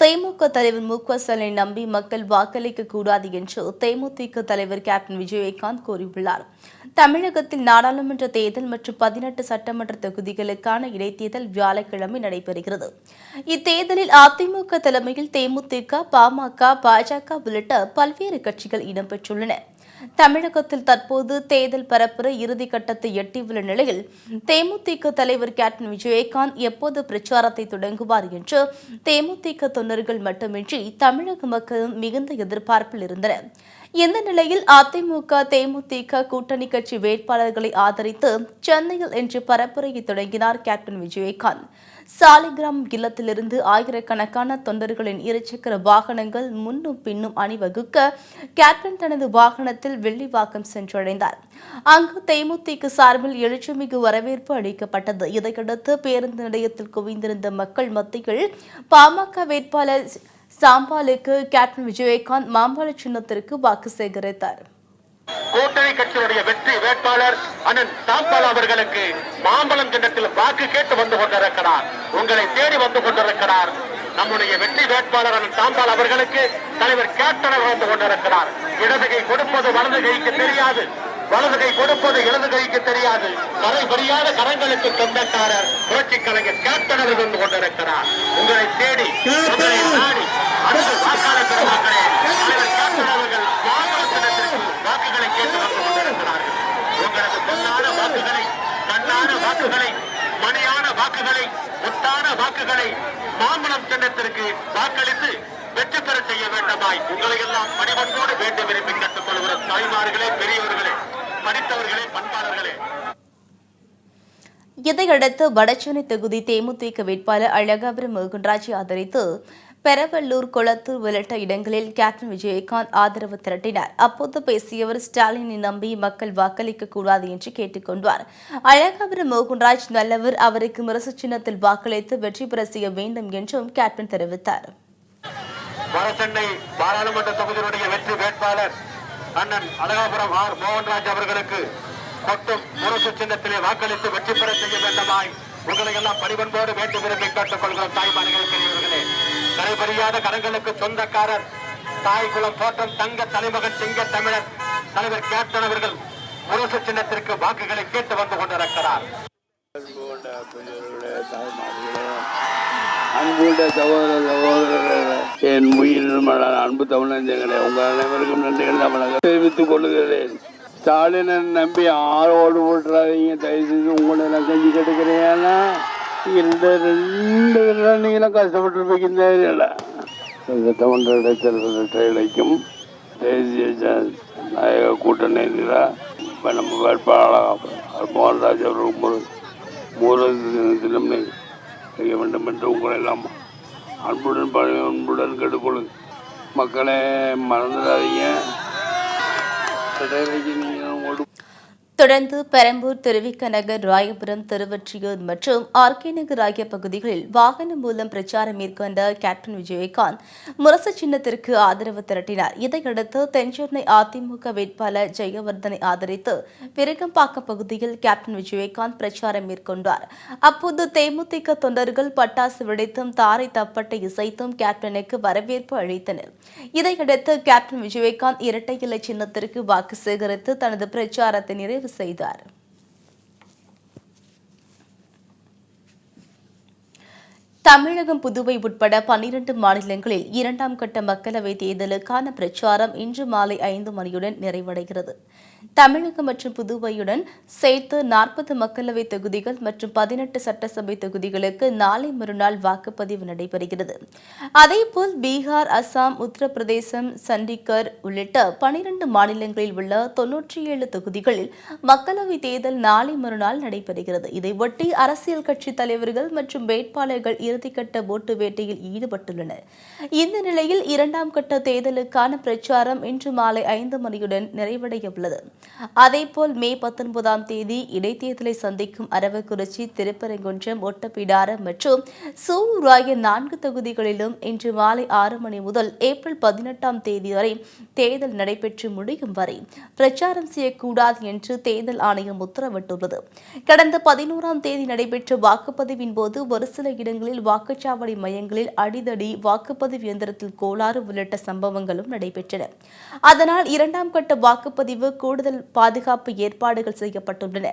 தேமுதிக தலைவர் மு.க.ஸ்டாலினை நம்பி மக்கள் வாக்களிக்க கூடாது என்று தேமுதிக தலைவர் கேப்டன் விஜயகாந்த் கூறியுள்ளார். தமிழகத்தில் நாடாளுமன்ற தேர்தல் மற்றும் 18 சட்டமன்ற தொகுதிகளுக்கான இடைத்தேர்தல் வியாழக்கிழமை நடைபெறுகிறது. இத்தேர்தலில் அதிமுக தலைமையில் தேமுதிக, பாமக, பாஜக உள்ளிட்ட பல்வேறு கட்சிகள் இடம்பெற்றுள்ளன. தமிழகத்தில் தற்போது தேர்தல் பரப்புரை இறுதிக்கட்டத்தை எட்டியுள்ள நிலையில் தேமுதிக தலைவர் கேப்டன் விஜயகாந்த் எப்போது பிரச்சாரத்தை தொடங்குவார் என்று தேமுதிக தொண்டர்கள் மட்டுமின்றி தமிழக மக்களும் மிகுந்த எதிர்பார்ப்பில் இருந்தனர். இந்த நிலையில் அதிமுக தேமுதிக கூட்டணி கட்சி வேட்பாளர்களை ஆதரித்து சென்னையில் இன்று பரப்புரையை தொடங்கினார் கேப்டன் விஜயகாந்த். சாலிகிராம் இல்லத்திலிருந்து ஆயிரக்கணக்கான தொண்டர்களின் இருசக்கர வாகனங்கள் முன்னும் பின்னும் அணிவகுக்க கேப்டன் தனது வாகனத்தில் வெள்ளிவாக்கம் சென்றடைந்தார். அங்கு தேமுதிக சார்பில் எழுச்சிமிகு வரவேற்பு அளிக்கப்பட்டது. இதையடுத்து பேருந்து நிலையத்தில் குவிந்திருந்த மக்கள் மத்தியில் பாமக வேட்பாளர் சாம்பாலுக்கு கேப்டன் விஜயகாந்த் மாம்பழ சின்னத்திற்கு வாக்கு சேகரித்தார். கூட்டணி கட்சியுடைய வெற்றி வேட்பாளர் அண்ணன் சாம்பால் அவர்களுக்கு மாம்பழம் சின்னத்தில் வாக்கு கேட்டு வந்து கொண்டிருக்கிறார். உங்களை தேடி வந்து கொண்டிருக்கிறார். நம்முடைய வெற்றி வேட்பாளர் அண்ணன் சாம்பால் அவர்களுக்கு தலைவர் கேப்டன் வந்து கொண்டிருக்கிறார். இடது கை கொடுப்பது வலது கைக்கு தெரியாது, வலது கை கொடுப்பது இடது கைக்கு தெரியாது. கரைபடியாத கரங்களுக்கு சொந்தக்காரர் புரட்சி கலைஞர் கேப்டன் அவர் வந்து கொண்டிருக்கிறார். உங்களை தேடி உங்களை நாடி அடுத்த வாக்காளர் பெருமக்களே தலைவர் கேப்டன் அவர்கள் வாக்குகளை கேட்டு வந்து கொண்டிருக்கிறார்கள். உங்களது பொன்னான வாக்குகளை, கண்ணான வாக்குகளை, மணியான வாக்குகளை, முத்தான வாக்குகளை மாம்பழம் சின்னத்திற்கு வாக்களித்து வெற்றி பெற செய்ய வேண்டுமாய் உங்களை எல்லாம் பணிவன்போடு வேண்டி விரும்பி கேட்டுக் கொள்கிற தாய்மார்களே, பெரியவர்களே, படித்தவர்களே, பண்பாளர்களே. இதையடுத்து வடசென்னை தொகுதி தேமுதிக வேட்பாளர் அழகாபுரம் மோகன்ராஜை ஆதரித்து பெரவல்லூர், கொளத்தூர் உள்ளிட்ட இடங்களில் கேப்டன் விஜயகாந்த் ஆதரவு திரட்டினார். அப்போது பேசியவர் ஸ்டாலினை நம்பி மக்கள் வாக்களிக்க கூடாது என்று கேட்டுக் கொண்டார். அழகாபுரம் மோகன்ராஜ் நல்லவர், அவருக்கு முரசு சின்னத்தில் வாக்களித்து வெற்றி பெற செய்ய வேண்டும் என்றும் கேப்டன் தெரிவித்தார். வடசென்னை பாராளுமன்ற தொகுதியினுடைய வெற்றி வேட்பாளர் அண்ணன் அழகாபுரம் ஆர் மோகன்ராஜ் அவர்களுக்கு கொட்டும் முரசு சின்னத்திலே வாக்களித்து வெற்றி பெற செய்ய வேண்டுமாய் உங்களை எல்லாம் பணிவன்போடு வேண்டி விரும்பி கேட்டுக் கொள்கிற தாய்மார்கள், பெரியவர்களே, கரைபடியாத கரங்களுக்கு சொந்தக்காரர் தாய் குலம் தோற்றம் தங்க தலைமகன் சிங்க தமிழர் தலைவர் கேப்டன் அவர்கள் முரசு சின்னத்திற்கு வாக்குகளை கேட்டு வந்து கொண்டிருக்கிறார். அன்புள்ள சகோதர சகோதரர்களே, என் உயிர் அன்பு தமிழஞ்சங்களே, உங்கள் அனைவருக்கும் நன்றிகள் தமிழக தெரிவித்துக் கொள்ளுகிறேன். ஸ்டாலினை நம்பி ஆளோடு போட்டுறாதீங்க, தயவு செய்து உங்களை நான் செஞ்சு கெடுக்கிறேன்னா இந்த 2 நீங்களும் கஷ்டப்பட்டு சட்டமன்ற இடைத்தேர்தல் இடைக்கும் தேசிய ஜனநாயக கூட்டணி எதிராக நம்ம வேட்பாளர் மோகன்ராஜ் அவர்கள் தினம் செய்ய வேண்டும் என்று உங்களை எல்லாம் அன்புடன் கேட்டுக்கொள்ளு. மக்களே, மறந்துடாதீங்க. தொடர்ந்து பெரம்பூர், திருவிக நகர், ராயபுரம், திருவொற்றியூர் மற்றும் ஆர்கே நகர் ஆகிய பகுதிகளில் வாகனம் மூலம் பிரச்சாரம் மேற்கொண்ட கேப்டன் விஜயகாந்த் முரசு சின்னத்திற்கு ஆதரவு திரட்டினார். இதையடுத்து தென்சென்னை அதிமுக வேட்பாளர் ஜெயவர்தனை ஆதரித்து விருகம்பாக்கம் பகுதியில் கேப்டன் விஜயகாந்த் பிரச்சாரம் மேற்கொண்டார். அப்போது தேமுதிக தொண்டர்கள் பட்டாசு வெடித்தும் தாரை தப்பட்டை இசைத்தும் கேப்டனுக்கு வரவேற்பு அளித்தனர். இதையடுத்து கேப்டன் விஜயகாந்த் இரட்டை இலை சின்னத்திற்கு வாக்கு சேகரித்து தனது பிரச்சாரத்தை நிறைவு செய்தார். தமிழகம், புதுவை உட்பட 12 மாநிலங்களில் 2ஆம் கட்ட மக்களவைத் தேர்தலுக்கான பிரச்சாரம் இன்று மாலை 5 மணியுடன் நிறைவடைகிறது. தமிழகம் மற்றும் புதுவையுடன் சேர்த்து 40 மக்களவைத் தொகுதிகள் மற்றும் 18 சட்டசபை தொகுதிகளுக்கு நாளை மறுநாள் வாக்குப்பதிவு நடைபெறுகிறது. அதேபோல் பீகார், அசாம், உத்தரப்பிரதேசம், சண்டிகர் உள்ளிட்ட 12 மாநிலங்களில் உள்ள 97 தொகுதிகளில் மக்களவைத் தேர்தல் நாளை மறுநாள் நடைபெறுகிறது. இதையொட்டி அரசியல் கட்சித் தலைவர்கள் மற்றும் வேட்பாளர்கள் இறுதிக்கட்ட ஓட்டு வேட்டையில் ஈடுபட்டுள்ளனர். இந்த நிலையில் 2ஆம் கட்ட தேர்தலுக்கான பிரச்சாரம் இன்று மாலை 5 மணியுடன் நிறைவடைய உள்ளது. அதேபோல் மே 19ஆம் தேதி இடைத்தேர்தலை சந்திக்கும் அரவக்குறிச்சி, திருப்பரங்குன்றம், ஒட்டப்பிடாரம் மற்றும் சூலூர் ஆகிய 4 தொகுதிகளிலும் இன்று மாலை 6 மணி முதல் ஏப்ரல் 18ஆம் தேதி வரை தேர்தல் நடைபெற்று முடியும் வரை பிரச்சாரம் செய்யக்கூடாது என்று தேர்தல் ஆணையம் உத்தரவிட்டுள்ளது. கடந்த 11ஆம் தேதி நடைபெற்ற வாக்குப்பதிவின் போது ஒரு சில இடங்களில் வாக்குச்சாவடி மையங்களில் அடிதடி, வாக்குப்பதிவு இயந்திரத்தில் கோளாறு உள்ளிட்ட சம்பவங்களும் நடைபெற்றன. அதனால் 2ஆம் கட்ட வாக்குப்பதிவு கூடுதல் பாதுகாப்பு ஏற்பாடுகள் செய்யப்பட்டுள்ளன.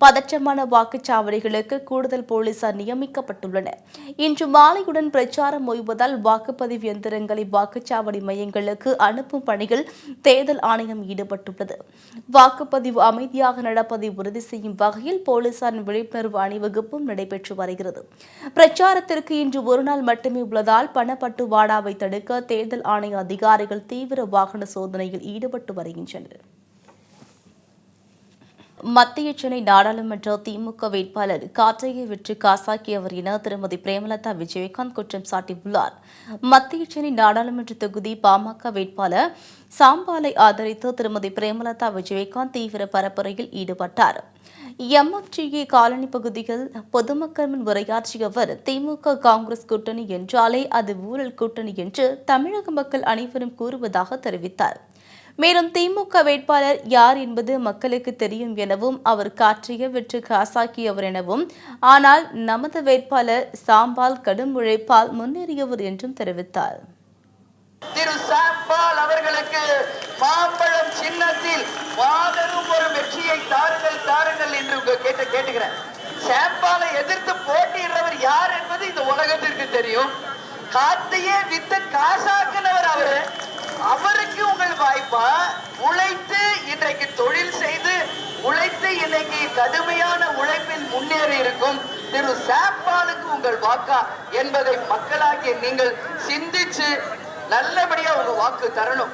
பதற்றமான வாக்குச்சாவடிகளுக்கு கூடுதல் போலீசார் நியமிக்கப்பட்டுள்ளனர். இன்று மாலையுடன் பிரச்சாரம் ஓய்வதால் வாக்குப்பதிவு இயந்திரங்களை வாக்குச்சாவடி மையங்களுக்கு அனுப்பும் பணியில் தேர்தல் ஆணையம் ஈடுபட்டுள்ளது. வாக்குப்பதிவு அமைதியாக நடப்பதை உறுதி செய்யும் வகையில் போலீசாரின் விழிப்புணர்வு அணிவகுப்பும் நடைபெற்று வருகிறது. பிரச்சாரத்திற்கு இன்று ஒருநாள் மட்டுமே உள்ளதால் பணப்பட்டுவாடாவை தடுக்க தேர்தல் ஆணைய அதிகாரிகள் தீவிர வாகன சோதனையில் ஈடுபட்டு வருகின்றனர். மத்திய சென்னை நாடாளுமன்ற திமுக வேட்பாளர் காற்றையை விற்று காசாக்கியவர் என திருமதி பிரேமலதா விஜயகாந்த் குற்றம் சாட்டியுள்ளார். மத்திய சென்னை நாடாளுமன்ற தொகுதி பாமக வேட்பாளர் சாம்பாலை ஆதரித்து திருமதி பிரேமலதா விஜயகாந்த் தீவிர பரப்புரையில் ஈடுபட்டார். எம்எஃப்ஜிஏ காலனி பகுதியில் பொதுமக்கள் முன் உரையாற்றிய அவர், திமுக காங்கிரஸ் கூட்டணி என்றாலே அது ஊழல் கூட்டணி என்று தமிழக மக்கள் அனைவரும் கூறுவதாக தெரிவித்தார். மேலும் திமுக வேட்பாளர் யார் என்பது மக்களுக்கு தெரியும் எனவும், அவர் காற்றையை விற்று காசாக்கியவர் எனவும், ஆனால் நமது வேட்பாளர் சாம்பால் கடும் உழைப்பால் முன்னேறியவர் என்றும் தெரிவித்தார். திரு சாம்பால் அவர்களுக்கு மாம்பழம் சின்னத்தில் மாபெரும் ஒரு வெற்றியை தாருங்கள் என்று கேட்டுக்கிறேன். சாம்பாலை எதிர்த்து போட்டியிடுறவர் யார் என்பது இந்த உலகத்திற்கு தெரியும். காத்தையே வித்து காசாக்கினவர் அவருக்கு உங்கள் வாய்ப்பா? உழைத்து இன்றைக்கு தொழில் செய்து உழைத்து இன்னைக்கு கடுமையான உழைப்பில் முன்னேறி இருக்கும் திரு சாம்பாலுக்கு உங்கள் வாக்கா என்பதை மக்களாகிய நீங்கள் சிந்திச்சு நல்லபடியா உங்க வாக்கு தரணும்.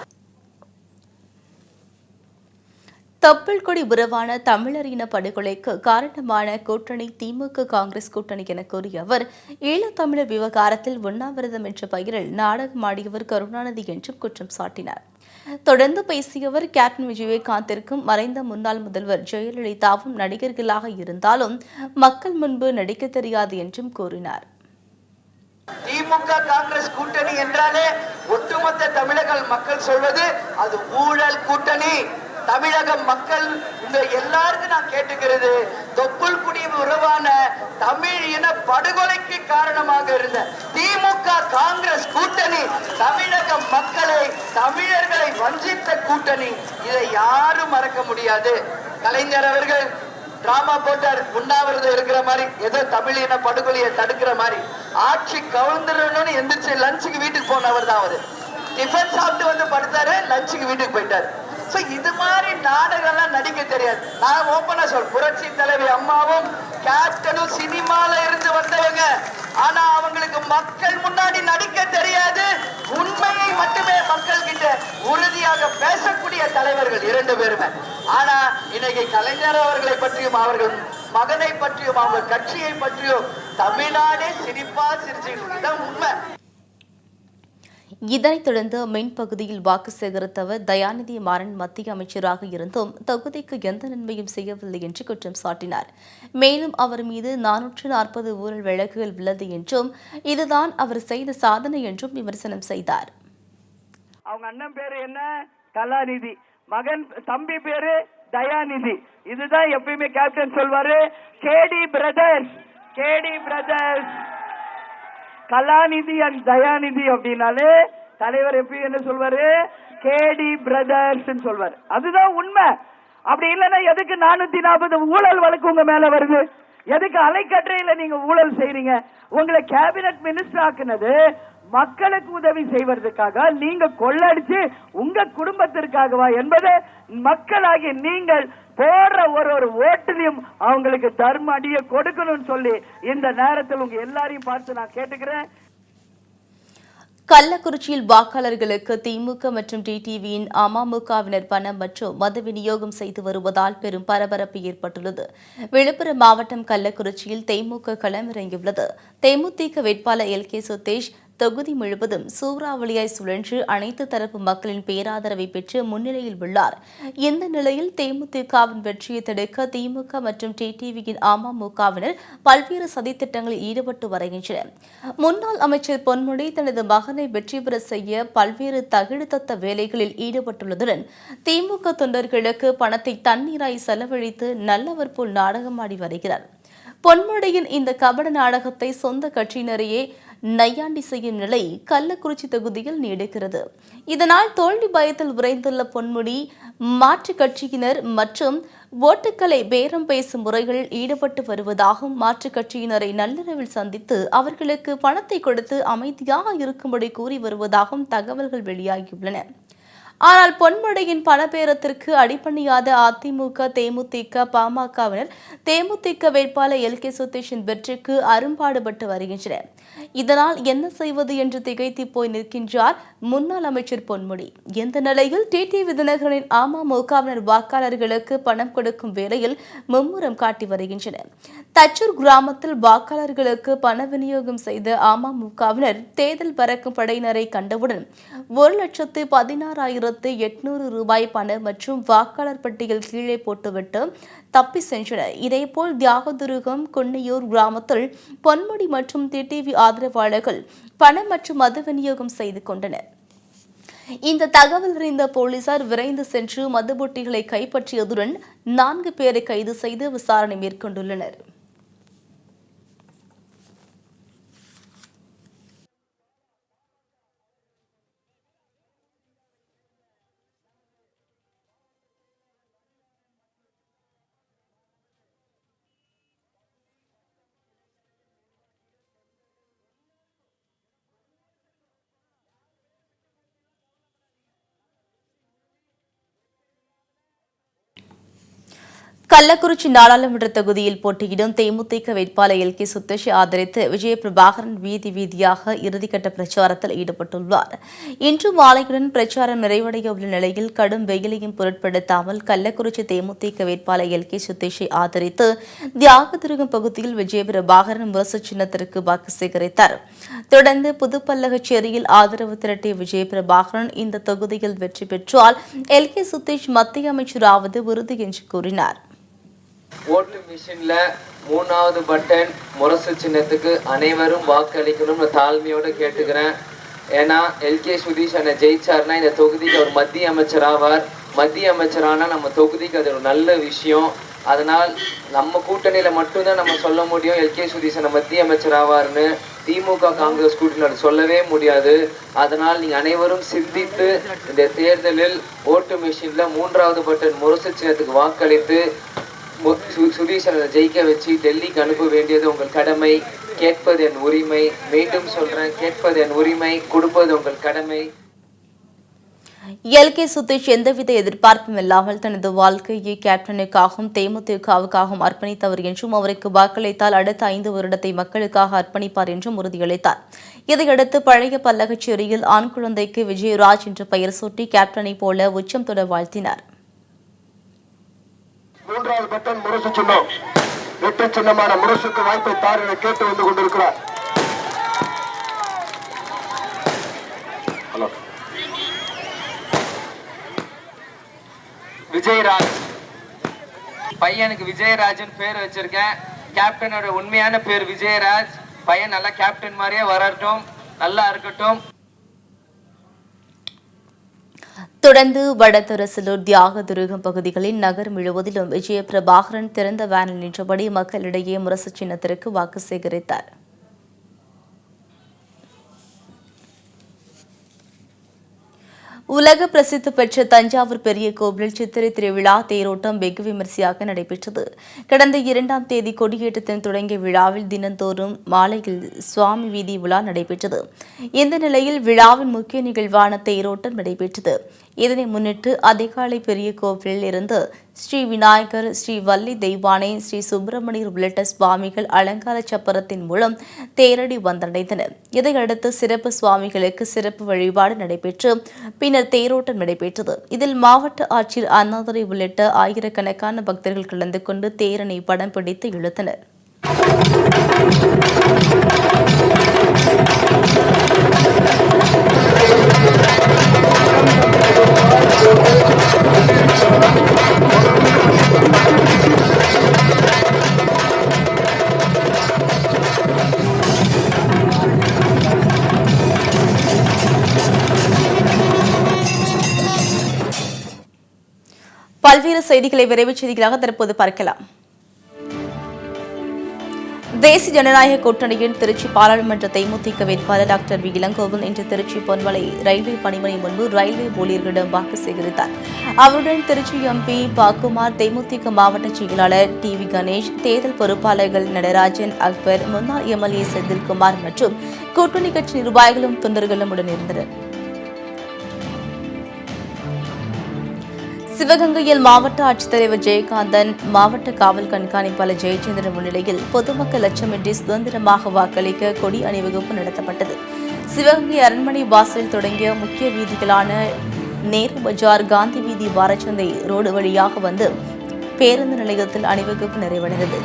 தொப்புள் கொடி உறவான தமிழர் இன படுகொலைக்கு காரணமான கூட்டணி திமுக காங்கிரஸ் கூட்டணி என கூறிய அவர், ஈழத்தமிழர் விவகாரத்தில் உண்ணாவிரதம் என்ற பெயரில் நாடகமாடியவர் கருணாநிதி என்றும் குற்றம் சாட்டினார். தொடர்ந்து பேசிய அவர், கேப்டன் விஜயகாந்திற்கும் மறைந்த முன்னாள் முதல்வர் ஜெயலலிதாவும் நடிகர்களாக இருந்தாலும் மக்கள் முன்பு நடிக்க தெரியாது என்றும் கூறினார். திமுக காங்கிரஸ் கூட்டணி என்றாலே ஒட்டுமொத்த தமிழக மக்கள் சொல்வது அது ஊழல் கூட்டணி. தமிழக மக்கள் உங்க எல்லாருக்கும் நான் கேட்டுக்கிறது, தொப்புள் குடி உறவான தமிழ் இன படுகொலைக்கு காரணமாக இருந்த திமுக காங்கிரஸ் கூட்டணி தமிழக மக்களை, தமிழர்களை வஞ்சித்த கூட்டணி. இதை யாரும் மறக்க முடியாது. கலைஞர் அவர்கள் டிராமா போட்டார், உண்ணாவிரதம் இருக்கிற மாதிரி, ஏதோ தமிழ் இன படுகொலையை தடுக்கிற மாதிரி. ஆட்சி கவுந்துடணும்னு எந்திரிச்சு லஞ்சுக்கு வீட்டுக்கு போனவர் தான் அவரு. டிஃபன் சாப்பிட்டு வந்து படுத்தாரு, லஞ்சுக்கு வீட்டுக்கு போயிட்டாரு. இது மாதிரி நாடகம்லாம் நடிக்க தெரியாது. நான் ஓப்பனா புரட்சி தலைவி அம்மாவும் கேப்டனும் சினிமால இருந்து வந்தவங்க. ஆனா அவங்களுக்கு மக்கள் முன்னாடி நடிக்க தெரியாது. உண்மையை மட்டுமே மக்கள் கிட்ட உறுதியாக பேசக்கூடிய தலைவர்கள் 2 பேருமே. ஆனா இன்னைக்கு கலைஞர் அவர்களை பற்றியும் அவர்கள் மகனை பற்றியும் அவங்க கட்சியை பற்றியும் தமிழ்நாடே சிரிப்பா சிரிச்சு உண்மை. இதனைத் தொடர்ந்து மின் பகுதியில் வாக்கு சேகரித்தவர் தயாநிதி மாறன் மத்திய அமைச்சராக இருந்தும் தொகுதிக்கு எந்த நன்மையும் செய்யவில்லை என்று குற்றம் சாட்டினார். மேலும் அவர் மீது 440 ஊழல் வழக்குகள் உள்ளது என்றும் இதுதான் அவர் செய்த சாதனை என்றும் விமர்சனம் செய்தார். அவங்க அண்ணன் பேரு என்ன? கலாநிதி. மகன் தம்பி பேரு தயாநிதி. இதுதான் எப்பயுமே கேப்டன் சொல்வாரு, கேடி பிரதர்ஸ். கலாநிதி அண்ட் தயாநிதி அப்படின்னாலே தலைவர் எப்பயும் என்ன சொல்வாரு? கேடி பிரதர்ஸ் சொல்வாரு. அதுதான் உண்மை. அப்படி இல்லைன்னா எதுக்கு 440 ஊழல் வழக்கு உங்க மேல வருது? எதுக்கு அலைக்கற்றையில நீங்க ஊழல் செய்றீங்க? உங்களை கேபினட் மினிஸ்டர் ஆக்குனது மக்களுக்கு உதவி செய்வதற்காக, நீங்க கொள்ளடிச்சு உங்க குடும்பத்திற்காகவா என்பது மக்களாகிய நீங்கள் போடுற ஒரு ஓட்டுலையும் அவங்களுக்கு தர்ம அடிய கொடுக்கணும்னு சொல்லி இந்த நேரத்தில் உங்க எல்லாரையும் பார்த்து நான் கேட்டுக்கிறேன். கள்ளக்குறிச்சியில் வாக்காளர்களுக்கு திமுக மற்றும் டிடிவியின் அமமுகவினர் பணம் மற்றும் மது விநியோகம் செய்து வருவதால் பெரும் பரபரப்பு ஏற்பட்டுள்ளது. விழுப்புரம் மாவட்டம் கள்ளக்குறிச்சியில் தேமுக களமிறங்கியுள்ளது. தேமுதிக வேட்பாளர் LK சுதேஷ் தொகுதி முழுவதும் சூறாவளியாய் சுழன்று அனைத்து தரப்பு மக்களின் பேராதரவை பெற்று முன்னிலையில் உள்ளார். இந்த நிலையில் தேமுதிகவின் வெற்றியை தடுக்க திமுக மற்றும் டிடிவியின் அமமுகவினர் பல்வேறு சதித்திட்டங்களில் ஈடுபட்டு வருகின்றனர். முன்னாள் அமைச்சர் பொன்முடி தனது மகனை வெற்றி பெற செய்ய பல்வேறு தகிடுதத்த வேலைகளில் ஈடுபட்டுள்ளதுடன் திமுக தொண்டர்களுக்கு பணத்தை தண்ணீராய் செலவழித்து நல்லவர் போல் நாடகமாடி வருகிறார். பொன்முடியின் இந்த கபட நாடகத்தை சொந்த கட்சியினரையே நையாண்டி செய்யும் நிலை கள்ளக்குறிச்சி தொகுதியில் நீடிக்கிறது. இதனால் தோல்வி பயத்தில் உறைந்துள்ள பொன்முடி மாற்றுக் கட்சியினர் மற்றும் ஓட்டுக்களை பேரம் பேசும் முறைகளில் ஈடுபட்டு வருவதாகவும் மாற்றுக் கட்சியினரை நள்ளிரவில் சந்தித்து அவர்களுக்கு பணத்தை கொடுத்து அமைதியாக இருக்கும்படி கூறி வருவதாகவும் தகவல்கள் வெளியாகியுள்ளன. ஆனால் பொன்முடியின் பணபேரத்திற்கு அடிபணியாத அதிமுக, தேமுதிக, பாமகவினர் தேமுதிக வேட்பாளர் எல்.கே. சுதீஷின் வெற்றிக்கு அரும்பாடுபட்டு வருகின்றனர். இதனால் என்ன செய்வது என்று திகைத்து போய் நிற்கின்றார் முன்னாள் அமைச்சர் பொன்முடி. இந்த நிலையில் டிடிவி தினகரனின் அமமுகவினர் வாக்காளர்களுக்கு பணம் கொடுக்கும் வேளையில் மும்முரம் காட்டி வருகின்றனர். தச்சூர் கிராமத்தில் வாக்காளர்களுக்கு பண விநியோகம் செய்த அமமுகவினர் தேர்தல் பறக்கும் படையினரை கண்டவுடன் 1,16,800 ரூபாய் பணம் மற்றும் வாக்காளர் பட்டியல் கீழே போட்டுவிட்டு தப்பி சென்றனர். இதேபோல் தியாகதுருகம், குன்னியூர் கிராமத்தில் பொன்முடி மற்றும் டிடிவி ஆதரவாளர்கள் பணம் மற்றும் மது விநியோகம் செய்து கொண்டனர். இந்த தகவல் அறிந்த போலீசார் விரைந்து சென்று மதுபொட்டிகளை கைப்பற்றியதுடன் 4 பேரை கைது செய்து விசாரணை மேற்கொண்டுள்ளனர். கள்ளக்குறிச்சி நாடாளுமன்ற தொகுதியில் போட்டியிடும் தேமுதிக வேட்பாளர் எல்.கே. சுதீஷ் ஆதரித்து விஜயபிரபாகரன் வீதி வீதியாக இறுதிக்கட்ட பிரச்சாரத்தில் ஈடுபட்டுள்ளார். இன்று மாலையுடன் பிரச்சாரம் நிறைவடைய உள்ள நிலையில் கடும் வெயிலையும் பொருட்படுத்தாமல் கள்ளக்குறிச்சி தேமுதிக வேட்பாளர் எல்.கே. சுதீஷை ஆதரித்து தியாகதுருகம் பகுதியில் விஜயபிரபாகரன் முரசு சின்னத்திற்கு வாக்கு சேகரித்தார். தொடர்ந்து புதுப்பல்லகச்சேரியில் ஆதரவு திரட்டிய விஜயபிரபாகரன் இந்த தொகுதியில் வெற்றி பெற்றால் எல்.கே. சுதீஷ் மத்திய அமைச்சராவது உறுதி என்று கூறினார். ஓட்டு மிஷின்ல 3வது பட்டன் முரசு சின்னத்துக்கு அனைவரும் வாக்களிக்கணும்னு தாழ்மையோட கேட்டுக்கிறேன். ஏன்னா எல்.கே. சுதீஷ் அண்ணன் ஜெயிச்சார்னா இந்த தொகுதிக்கு அவர் மத்திய அமைச்சர் ஆவார். மத்திய அமைச்சரானா நம்ம தொகுதிக்கு அது ஒரு நல்ல விஷயம். அதனால் நம்ம கூட்டணியில மட்டும்தான் நம்ம சொல்ல முடியும் எல்.கே. சுதீஷ் அண்ணன் மத்திய அமைச்சர் ஆவார்னு. திமுக, காங்கிரஸ் கூட்டணியில் சொல்லவே முடியாது. அதனால் நீங்க அனைவரும் சிந்தித்து இந்த தேர்தலில் ஓட்டு மிஷின்ல 3வது பட்டன் முரசு சின்னத்துக்கு வாக்களித்து சுதீஷனை ஜெயிக்க வச்சு டெல்லிக்கு அனுப்ப வேண்டியது உங்கள் கடமை. கேட்பது என் உரிமை. மீண்டும் சொல்றேன், கேட்பது என் உரிமை, கொடுப்பது உங்கள் கடமை. எல்.கே. சுதீஷ் எந்தவித எதிர்பார்ப்பும் இல்லாமல் தனது வாழ்க்கையை கேப்டனுக்காகவும் தேமுதிகவுக்காகவும் அர்ப்பணித்தவர் என்றும் அவருக்கு வாக்களித்தால் அடுத்த 5 வருடத்தை மக்களுக்காக அர்ப்பணிப்பார் என்றும் உறுதியளித்தார். இதையடுத்து பழைய பல்லகச்சேரியில் ஆண் குழந்தைக்கு விஜயராஜ் என்ற பெயர் சூட்டி கேப்டனை போல உச்சம் தொட வாழ்த்தினார். 3வது பட்டன் முரசு சின்னம், வெற்றி சின்னமான முரசுக்கு வாய்ப்பை தார் என கேட்டு வந்து கொண்டிருக்கிறார். விஜயராஜ் பையனுக்கு விஜயராஜன் பேர் வச்சிருக்கேன். கேப்டனோட உண்மையான பேர் விஜயராஜ். பையன் நல்லா கேப்டன் மாதிரியே வரட்டும், நல்லா இருக்கட்டும். தொடர்ந்து வடதரசலூர், தியாகதுருகம் பகுதிகளில் நகர் முழுவதிலும் விஜயபிரபாகரன் திறந்த வேனில் நின்றபடி மக்களிடையே முரசு சின்னத்திற்கு வாக்கு சேகரித்தார். உலக பிரசித்தி பெற்ற தஞ்சாவூர் பெரிய கோவிலில் சித்திரை திருவிழா தேரோட்டம் வெகு விமரிசையாக நடைபெற்றது. கடந்த 2ஆம் தேதி கொடியேற்றத்துடன் தொடங்கிய விழாவில் தினந்தோறும் மாலையில் சுவாமி வீதி விழா நடைபெற்றது. இந்த நிலையில் விழாவின் முக்கிய நிகழ்வான தேரோட்டம் நடைபெற்றது. இதனை முன்னிட்டு அதிகாலை பெரிய கோவிலில் இருந்து ஸ்ரீ விநாயகர், ஸ்ரீ வள்ளி தெய்வானை, ஸ்ரீ சுப்பிரமணியர் உள்ளிட்ட சுவாமிகள் அலங்கார சப்பரத்தின் மூலம் தேரடி வந்தடைந்தனர். இதையடுத்து சிறப்பு சுவாமிகளுக்கு சிறப்பு வழிபாடு நடைபெற்று பின்னர் தேரோட்டம் நடைபெற்றது. இதில் மாவட்ட ஆட்சியர் அண்ணாதுரை உள்ளிட்ட ஆயிரக்கணக்கான பக்தர்கள் கலந்து கொண்டு தேரனை படம் பிடித்து இழுத்தனர். பல்வேறு செய்திகளை விரைவுச் செய்திகளாக தற்போது பார்க்கலாம். தேசிய ஜனநாயக கூட்டணியின் திருச்சி பாராளுமன்ற தேமுதிக வேட்பாளர் டாக்டர் வி இளங்கோவன் இன்று திருச்சி பொன்மலை ரயில்வே பணிமனை முன்பு ரயில்வே ஊழியர்களிடம் வாக்கு சேகரித்தார். அவருடன் திருச்சி எம்பி பாக்குமார், தேமுதிக மாவட்ட செயலாளர் டி.வி. கணேஷ், தேர்தல் பொறுப்பாளர்கள் நடராஜன், அக்பர், முன்னாள் எம்எல்ஏ செந்தில்குமார் மற்றும் கூட்டணி கட்சி நிர்வாகிகளும் தொண்டர்களும் உடனிருந்தனர். சிவகங்கையில் மாவட்ட ஆட்சித்தலைவர் ஜெயகாந்தன், மாவட்ட காவல் கண்காணிப்பாளர் ஜெயச்சந்திரன் முன்னிலையில் பொதுமக்கள் லட்சமின்றி சுதந்திரமாக வாக்களிக்க கொடி அணிவகுப்பு நடத்தப்பட்டது. சிவகங்கை அரண்மனை வாசலில் தொடங்கிய முக்கிய வீதிகளான நேரு பஜார், காந்தி வீதி, வாரச்சந்தை ரோடு வழியாக வந்து பேருந்து நிலையத்தில் அணிவகுப்பு நிறைவடைந்தது.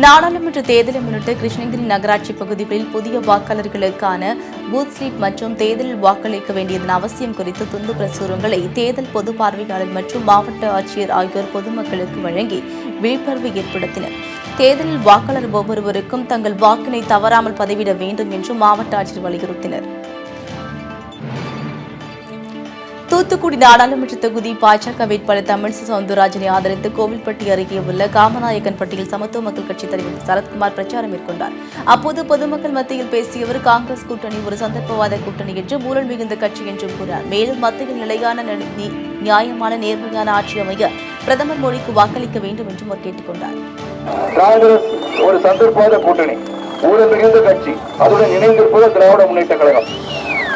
நாடாளுமன்ற தேர்தலை முன்னிட்டு கிருஷ்ணகிரி நகராட்சி பகுதிகளில் புதிய வாக்காளர்களுக்கான பூத் ஸ்லிப் மற்றும் தேர்தலில் வாக்களிக்க வேண்டியதன் அவசியம் குறித்து துண்டு பிரசுரங்களை தேர்தல் பொது பார்வையாளர் மற்றும் மாவட்ட ஆட்சியர் ஆகியோர் பொதுமக்களுக்கு வழங்கி விழிப்புணர்வு ஏற்படுத்தினர். தேர்தலில் வாக்காளர் ஒவ்வொருவருக்கும் தங்கள் வாக்கினை தவறாமல் பதிவிட வேண்டும் என்று மாவட்ட ஆட்சியர் வலியுறுத்தினர். தூத்துக்குடி நாடாளுமன்ற தொகுதி பாஜக வேட்பாளர் தமிழிசை சவுந்தரராஜனை ஆதரித்து கோவில்பட்டி அருகே உள்ள காமநாயக்கன்பட்டியில் சமத்துவ மக்கள் கட்சித் தலைவர் சரத்குமார் பிரச்சாரம் மேற்கொண்டார். அப்போது பொதுமக்கள் மத்தியில் பேசிய அவர், காங்கிரஸ் கூட்டணி ஒரு சந்தர்ப்பவாத கூட்டணி என்றும் ஊழல் மிகுந்த கட்சி என்றும் கூறினார். மேலும் மத்தியில் நிலையான, நியாயமான, நேர்மையான ஆட்சி அமைய பிரதமர் மோடிக்கு வாக்களிக்க வேண்டும் என்றும் அவர் கேட்டுக் கொண்டார். காங்கிரஸ் ஒரு சந்தர்ப்பவாத கூட்டணி, ஊழல் மிகுந்த கட்சி, அதுடன் இணைந்திருப்பது திராவிட முன்னேற்ற கழகம்.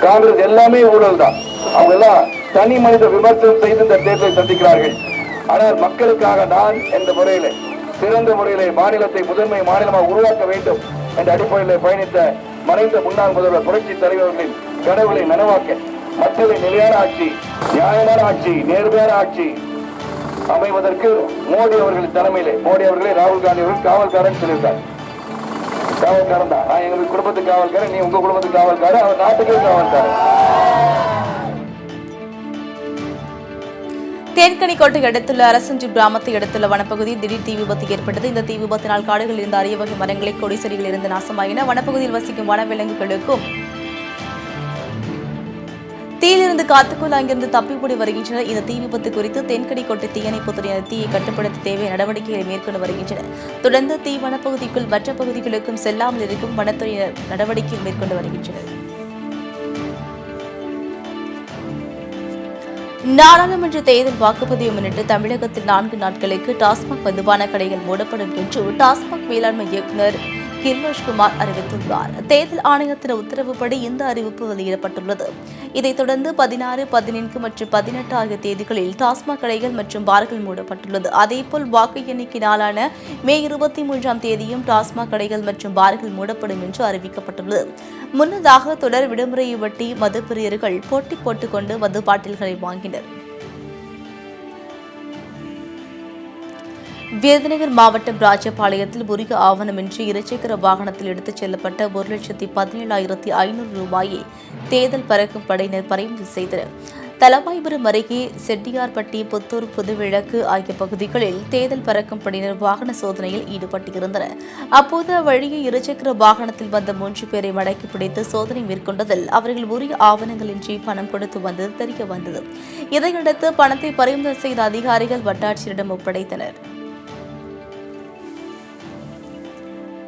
காங்கிரஸ் எல்லாமே ஊழல் தான். அவங்க எல்லாம் தனி மனித விமர்சனம் செய்து இந்த தேர்தலை சந்திக்கிறார்கள். ஆனால் மக்களுக்காக நான் என்ற முறையிலே, சிறந்த முறையிலே மாநிலத்தை முதன்மை மாநிலமாக உருவாக்க வேண்டும் என்ற அடிப்படையில் பயணித்த மறைந்த முன்னாள் முதல்வர் புரட்சி தலைவர்களின் கனவுகளை நனவாக்க மக்களின் நிலையான ஆட்சி, நியாயமான ஆட்சி, நேர்மையான ஆட்சி அமைவதற்கு மோடி அவர்களின் தலைமையிலே, மோடி அவர்களே ராகுல் காந்தி அவர்கள் காவல்காரன் சொல்லியிருக்கார். காவல்காரன் தான். நான் எங்க குடும்பத்துக்கு காவல்காரன், நீ உங்க குடும்பத்துக்கு காவல்காரன், அவர் நாட்டுக்கே காவல்காரன். தேன்கனிக்கோட்டை அடுத்துள்ள அரசஞ்சி கிராமத்தை அடுத்துள்ள வனப்பகுதியில் திடீர் தீ விபத்து ஏற்பட்டது. இந்த தீ விபத்தினால் காடுகளில் இருந்த அரிய வகை மரங்களை, கொடி செடிகள் இருந்து நாசமாயின. வனப்பகுதியில் வசிக்கும் வனவிலங்குகளுக்கும் தீயிலிருந்து காத்துக்கொள்ள அங்கிருந்து தப்பிப்போடி வருகின்றனர். இந்த தீ விபத்து குறித்து தென்கனிக்கோட்டை தீயணைப்புத் துறையினர் தீயை கட்டுப்படுத்த தேவையான நடவடிக்கைகளை மேற்கொண்டு வருகின்றனர். தொடர்ந்து தீ வனப்பகுதிக்குள் மற்ற பகுதிகளுக்கும் செல்லாமல் இருக்கும் வனத்துறையினர் நடவடிக்கை மேற்கொண்டு வருகின்றனர். நாடாளுமன்ற தேர்தல் வாக்குப்பதிவை முன்னிட்டு தமிழகத்தில் 4 நாட்களுக்கு டாஸ்மாக் மதுபான கடைகள் மூடப்படும் என்று டாஸ்மாக் மேலாண்மை இயக்குநர் கிர்லோஷ்குமார் அறிவித்துள்ளார். தேர்தல் ஆணையத்தின் உத்தரவுப்படி இந்த அறிவிப்பு வெளியிடப்பட்டுள்ளது. இதைத் தொடர்ந்து 16, 14 மற்றும் 18 ஆகிய தேதிகளில் டாஸ்மாக் கடைகள் மற்றும் பார்கள் மூடப்பட்டுள்ளது. அதேபோல் வாக்கு எண்ணிக்கை நாளான மே 23ஆம் தேதியும் டாஸ்மாக் கடைகள் மற்றும் பார்கள் மூடப்படும் என்று அறிவிக்கப்பட்டுள்ளது. முன்னதாக தொடர் விடுமுறையை ஒட்டி மதுப்பிரியர்கள் போட்டி போட்டுக்கொண்டு மது பாட்டில்களை வாங்கினர். விருதுநகர் மாவட்டம் ராஜபாளையத்தில் உரிய ஆவணமின்றி இருசக்கர வாகனத்தில் எடுத்துச் செல்லப்பட்ட 1,17,500 ரூபாயை தேர்தல் பறக்கும் படையினர் பறிமுதல் செய்தனர். தலவாய்புரம் அருகே செட்டியார்பட்டி, புத்தூர், புதுவிளக்கு ஆகிய பகுதிகளில் தேர்தல் பறக்கும் படையினர் வாகன சோதனையில் ஈடுபட்டிருந்தனர். அப்போது வழியே இருசக்கர வாகனத்தில் வந்த 3 பேரை மடக்கி பிடித்து சோதனை மேற்கொண்டதில் அவர்கள் உரிய ஆவணங்களின்றி பணம் கொடுத்து வந்தது தெரிய வந்தது. இதையடுத்து பணத்தை பறிமுதல் செய்த அதிகாரிகள் வட்டாட்சியரிடம் ஒப்படைத்தனர்.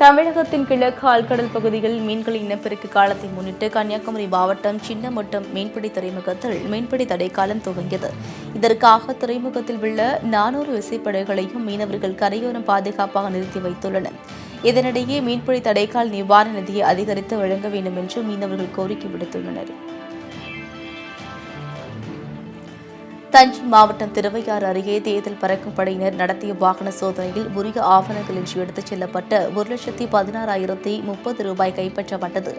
தமிழகத்தின் கிழக்கு ஆழ்கடல் பகுதிகளில் மீன்களின் இனப்பெருக்க காலத்தை முன்னிட்டு கன்னியாகுமரி மாவட்டம் சின்னமட்டம் மீன்பிடி துறைமுகத்தில் மீன்பிடி தடைக்காலம் துவங்கியது. இதற்காக துறைமுகத்தில் உள்ள 400 விசைப்படகுகளையும் மீனவர்கள் கரையோரம் பாதுகாப்பாக நிறுத்தி வைத்துள்ளனர். இதனிடையே மீன்பிடி தடைக்கால நிவாரண நிதியை அதிகரித்து வழங்க வேண்டும் என்று மீனவர்கள் கோரிக்கை விடுத்துள்ளனர். தஞ்சை மாவட்டம் திருவையாறு அருகே தேர்தல் பறக்கும் படையினர் நடத்திய வாகன சோதனையில் உரிய ஆவணங்களின்றி எடுத்துச் செல்லப்பட்ட 1,16,030 ரூபாய் கைப்பற்றப்பட்டது.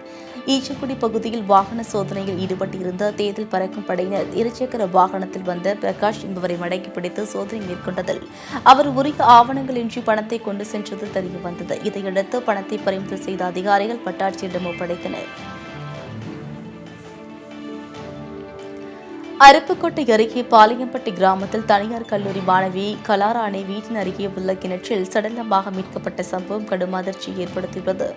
ஈச்சக்குடி பகுதியில் வாகன சோதனையில் ஈடுபட்டிருந்த தேர்தல் பறக்கும் படையினர் இருசக்கர வாகனத்தில் வந்த பிரகாஷ் என்பவரை மடக்கி பிடித்து சோதனை மேற்கொண்டதில் அவர் உரிய ஆவணங்களின்றி பணத்தை கொண்டு சென்றது தெரியவந்தது. இதையடுத்து பணத்தை பறிமுதல் செய்த அதிகாரிகள் வட்டாட்சியரிடம் ஒப்படைத்தனர். அருப்புக்கோட்டை அருகே பாளையம்பட்டி கிராமத்தில் தனியார் கல்லூரி மாணவி கலாராணி வீட்டின் அருகே உள்ள கிணற்றில் சடலமாக மீட்கப்பட்ட சம்பவம் கடும் அதிர்ச்சியை ஏற்படுத்தியுள்ளது.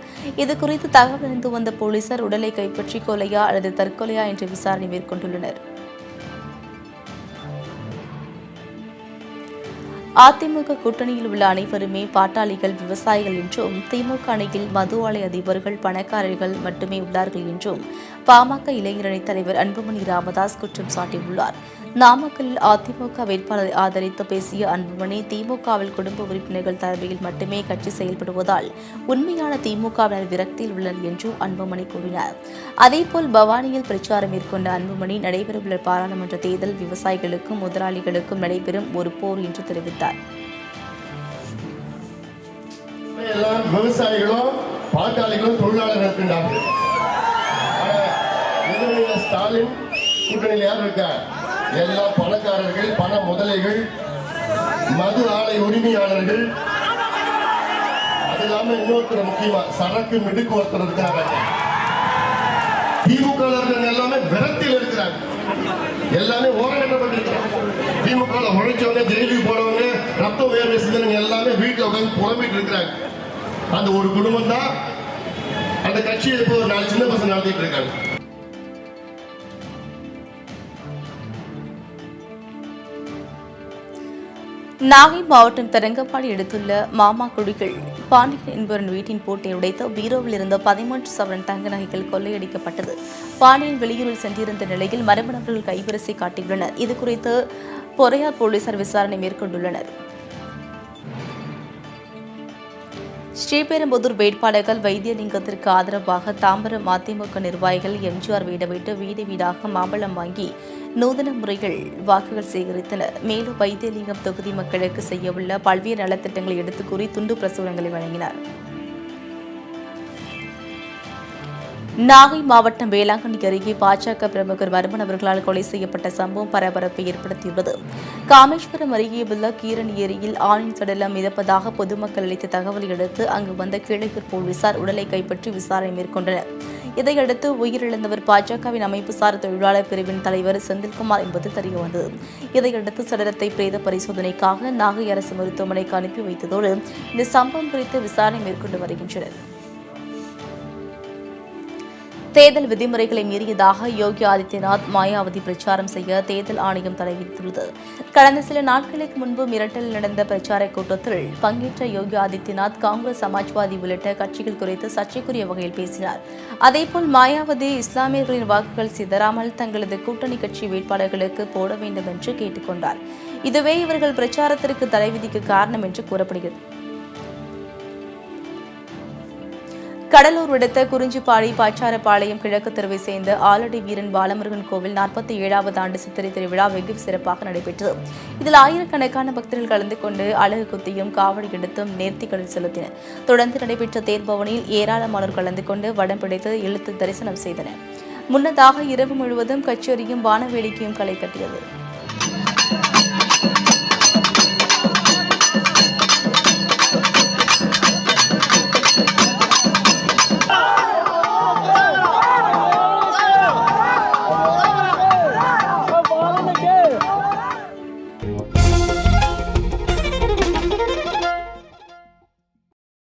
இதுகுறித்து தகவல் அறிந்து வந்த போலீசார் உடலை கைப்பற்றி கொலையா அல்லது தற்கொலையா என்று விசாரணை மேற்கொண்டுள்ளனர். அதிமுக கூட்டணியில் உள்ள அனைவருமே பாட்டாளிகள், விவசாயிகள் என்றும், திமுக அணியில் மது ஆலை அதிபர்கள், பணக்காரர்கள் மட்டுமே உள்ளார்கள் என்றும் பாமக இளைஞரணி தலைவர் அன்புமணி ராமதாஸ் குற்றம் சாட்டியுள்ளார். நாமக்கல்லில் அதிமுக வேட்பாளரை ஆதரித்து பேசிய அன்புமணி, திமுகவில் குடும்ப உறுப்பினர்கள் தலைமையில் மட்டுமே கட்சி செயல்படுவதால் உண்மையான திமுகவினர் விரக்தியில் உள்ளனர் என்றும் அன்புமணி கூறினார். அதேபோல் பவானியில் பிரச்சாரம் மேற்கொண்ட அன்புமணி, நடைபெறவுள்ள பாராளுமன்ற தேர்தல் விவசாயிகளுக்கும் முதலாளிகளுக்கும் நடைபெறும் ஒரு போர் என்று தெரிவித்தார். விவசாயிகளும் பாட்டாளிகளும் தொழிலாளர்கள் இருக்கின்றார்கள். ஸ்டாலின் கூட்டணியில் யார் இருக்கார்? எல்லாம் பணக்காரர்கள், பண முதலைகள், மது ஆலை உரிமையாளர்கள். அது இல்லாம இன்னொருத்தர் முக்கியமா சரக்கு மிடுக்கு ஒருத்தர் இருக்காங்க. திமுக எல்லாமே விரக்தியில் இருக்கிறாங்க, எல்லாமே ஓரங்கட்டப்பட்டிருக்கிறாங்க. திமுக உழைச்சவங்க, ஜெயிலுக்கு போறவங்க, ரத்தம் வேர்வை சிந்தனை எல்லாமே வீட்டில் உட்காந்து புலம்பிட்டு இருக்கிறாங்க. அந்த ஒரு குடும்பம் தான் அந்த கட்சியை இப்போ 4 சின்ன பசங்க நடத்திட்டு இருக்காங்க. நாகை மாவட்டம் தரங்கம்பாடி எடுத்துள்ள மாமா குடிகள் பாண்டியன் என்பவரின் வீட்டின் பூட்டை உடைத்து பீரோவில் இருந்த 13 சவரன் தங்க நகைகள் கொள்ளையடிக்கப்பட்டது. பாண்டியன் வெளியூரில் சென்றிருந்த நிலையில் மர்ம நபர்கள் கைவரிசை காட்டியுள்ளனர். இதுகுறித்து பொறையார் போலீசார் விசாரணை மேற்கொண்டுள்ளனர். ஸ்ரீபெரும்புதூர் வேட்பாளர்கள் வைத்தியலிங்கத்திற்கு ஆதரவாக தாம்பரம் அதிமுக நிர்வாகிகள் எம்ஜிஆர் வீடு வீடு வீடாக மாம்பழம் வாங்கி நூதன முறைகள் வாக்குகள் சேகரித்தனர். மேலும் வைத்தியலிங்கம் தொகுதி மக்களுக்கு செய்யவுள்ள பல்வேறு நலத்திட்டங்களை எடுத்து கூறி துண்டு பிரசுரங்களை வழங்கினார். நாகை மாவட்டம் வேளாங்கண்ணி அருகே பாஜக பிரமுகர் மர்ம நபர்களால் கொலை செய்யப்பட்ட சம்பவம் பரபரப்பை ஏற்படுத்தியுள்ளது. காமேஸ்வரம் அருகே உள்ள கீரன் ஏரியில் ஆணின் சடலம் மிதப்பதாக பொதுமக்கள் அளித்த தகவலை அடுத்து அங்கு வந்த கீழக்கூர் போலீசார் உடலை கைப்பற்றி விசாரணை மேற்கொண்டனர். இதையடுத்து உயிரிழந்தவர் பாஜகவின் அமைப்புசார் தொழிலாளர் பிரிவின் தலைவர் செந்தில்குமார் என்பது தெரியவந்தது. இதையடுத்து சடலத்தை பிரேத பரிசோதனைக்காக நாகை அரசு மருத்துவமனைக்கு அனுப்பி வைத்ததோடு இந்த சம்பவம் குறித்து விசாரணை மேற்கொண்டு வருகின்றனர். தேர்தல் விதிமுறைகளை மீறியதாக யோகி ஆதித்யநாத், மாயாவதி பிரச்சாரம் செய்ய தேர்தல் ஆணையம் தடை விதித்துள்ளது. கடந்த சில நாட்களுக்கு முன்பு மிரட்டலில் நடந்த பிரச்சார கூட்டத்தில் பங்கேற்ற யோகி ஆதித்யநாத் காங்கிரஸ், சமாஜ்வாதி உள்ளிட்ட கட்சிகள் குறித்து சர்ச்சைக்குரிய வகையில் பேசினார். அதேபோல் மாயாவதி இஸ்லாமியர்களின் வாக்குகள் சிதறாமல் தங்களது கூட்டணி கட்சி வேட்பாளர்களுக்கு போட வேண்டும் என்று கேட்டுக் கொண்டார். இதுவே இவர்கள் பிரச்சாரத்திற்கு தடை விதிக்க காரணம் என்று கூறப்படுகிறது. கடலூர் அடுத்த குறிஞ்சிப்பாடி பாச்சாரப்பாளையம் கிழக்கு தெருவை சேர்ந்த ஆலடி வீரன் பாலமுருகன் கோவில் 47வது ஆண்டு சித்திரை திருவிழா வெகு சிறப்பாக நடைபெற்றது. இதில் ஆயிரக்கணக்கான பக்தர்கள் கலந்து கொண்டு அழகு குத்தியும் காவடி எடுத்தும் நேர்த்திக்கடல் செலுத்தினர். தொடர்ந்து நடைபெற்ற தேர்பவனில் ஏராளமானோர் கலந்து கொண்டு வடம் பிடித்து இழுத்து தரிசனம் செய்தனர். முன்னதாக இரவு முழுவதும் கச்சேரியும் வானவேடிக்கையும் களை கட்டியது.